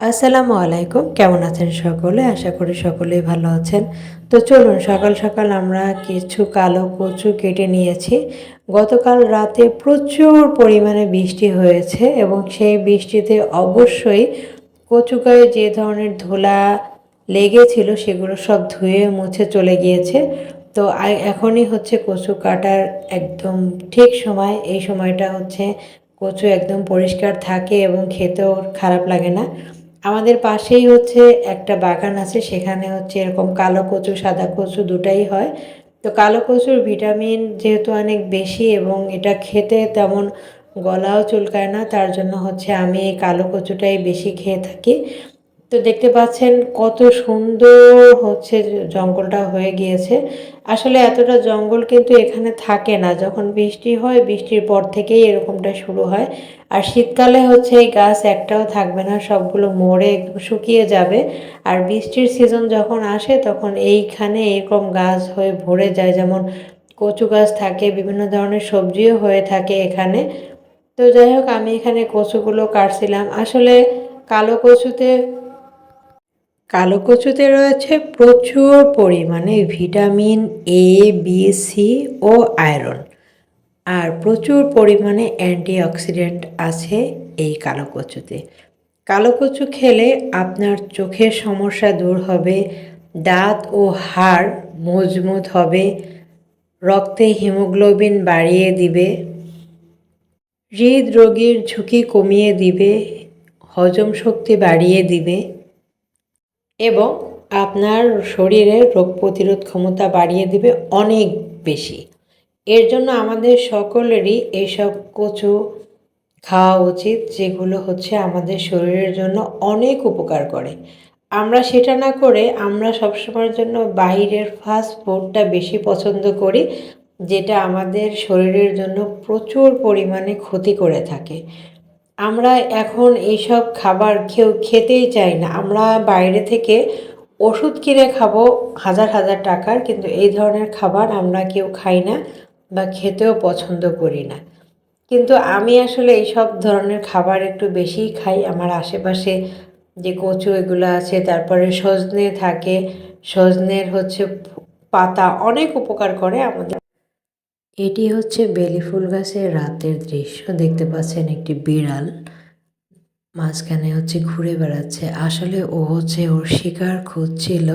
আসসালামু আলাইকুম। কেমন আছেন সকলে? আশা করি সকলেই ভালো আছেন। তো চলুন সকাল, সকাল আমরা কিছু কালো কচু কেটে নিয়েছি। গতকাল রাতে প্রচুর পরিমাণে বৃষ্টি হয়েছে এবং সেই বৃষ্টিতে অবশ্যই কচু গায়ে যে ধরনের ধুলা লেগেছিল সেগুলো সব ধুয়ে মুছে চলে গিয়েছে। তো এখনই হচ্ছে কচু কাটার একদম ঠিক সময়। এই সময়টা হচ্ছে কচু একদম পরিষ্কার থাকে এবং খেতেও খারাপ লাগে না। আমাদের পাশেই হচ্ছে একটা বাগান আছে, সেখানে হচ্ছে এরকম কালো কচু সাদা কচু দুটাই হয়। তো কালো কচুর ভিটামিন যেহেতু অনেক বেশি এবং এটা খেতে তেমন গলাও চুলকায় না, তার জন্য হচ্ছে আমি এই কালো কচুটাই বেশি খেয়ে থাকি। তো দেখতে পাচ্ছেন কত সুন্দর হচ্ছে জঙ্গলটা হয়ে গিয়েছে। আসলে এতটা জঙ্গল কিন্তু এখানে থাকে না, যখন বৃষ্টি হয় বৃষ্টির পর থেকেই এরকমটা শুরু হয়। আর শীতকালে হচ্ছে এই গাছ একটাও থাকবে না, সবগুলো মরে একদম শুকিয়ে যাবে। আর বৃষ্টির সিজন যখন আসে তখন এইখানে এরকম গাছ হয়ে ভরে যায়, যেমন কচু গাছ থাকে, বিভিন্ন ধরনের সবজিও হয়ে থাকে এখানে। তো যাই হোক, আমি এখানে কচুগুলো কাটছিলাম। আসলে কালো কচুতে কালো কচুতে রয়েছে প্রচুর পরিমাণে ভিটামিন এ, বি, সি ও আয়রন। আর প্রচুর পরিমাণে অ্যান্টিঅক্সিডেন্ট আছে এই কালো কচুতে। কালো কচু খেলে আপনার চোখের সমস্যা দূর হবে, দাঁত ও হাড় মজবুত হবে, রক্তে হিমোগ্লোবিন বাড়িয়ে দিবে, হৃদরোগের ঝুঁকি কমিয়ে দিবে, হজম শক্তি বাড়িয়ে দিবে এবং আপনার শরীরের রোগ প্রতিরোধ ক্ষমতা বাড়িয়ে দিবে অনেক বেশি। এর জন্য আমাদের সকলেরই এইসব কচু খাওয়া উচিত, যেগুলো হচ্ছে আমাদের শরীরের জন্য অনেক উপকার করে। আমরা সেটা না করে আমরা সবসময়ের জন্য বাইরের ফাস্ট ফুডটা বেশি পছন্দ করি, যেটা আমাদের শরীরের জন্য প্রচুর পরিমাণে ক্ষতি করে থাকে। আমরা এখন এইসব খাবার খেতেই চাই না। আমরা বাইরে থেকে ওষুধ কিনে খাবো হাজার হাজার টাকার, কিন্তু এই ধরনের খাবার আমরা কেউ খাই না বা খেতেও পছন্দ করি না। কিন্তু আমি আসলে এইসব ধরনের খাবার একটু বেশিই খাই। আমার আশেপাশে যে কচু এগুলো আছে, তারপরে সজনে থাকে, সজনের হচ্ছে পাতা অনেক উপকার করে আমাদের। এটি হচ্ছে বেলি ফুল গাছের রাতের দৃশ্য। দেখতে পাচ্ছেন একটি বিড়াল মাঝখানে হচ্ছে ঘুরে বেড়াচ্ছে। আসলে ও হচ্ছে ওর শিকার খুঁজছিল,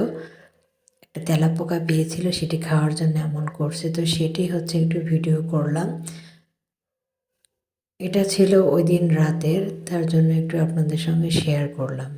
একটা তেলাপোকা পেয়েছিল, সেটি খাওয়ার জন্য এমন করছে। তো সেটি হচ্ছে একটু ভিডিও করলাম। এটা ছিল ওই দিন রাতের, তার জন্য একটু আপনাদের সঙ্গে শেয়ার করলাম।